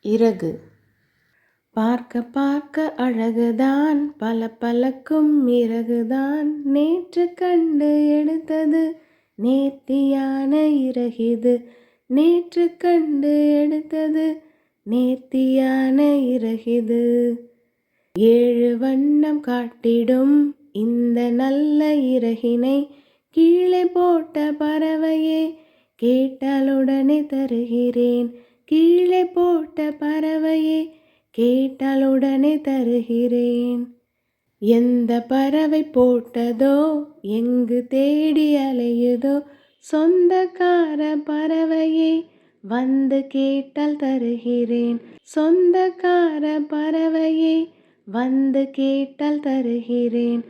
இறகு. பார்க்க பார்க்க அழகுதான், பளபளக்கும் இறகுதான், நேற்று கண்டு எடுத்தது நேர்த்தியான இறகிது. நேற்று கண்டு எடுத்தது நேர்த்தியான இறகிது. 7 வண்ணம் காட்டிடும் இந்த நல்ல இறகினை கீழே போட்ட பறவையே, கேட்டாலுடனே தருகிறேன். கீழே போட்ட பறவையே, கேட்டாலுடனே தருகிறேன். எந்த பறவை போட்டதோ, எங்கு தேடி அலையுதோ, சொந்தக்கார பறவையே, வந்து கேட்டால் தருகிறேன். சொந்தக்கார பறவையே, வந்து கேட்டால் தருகிறேன்.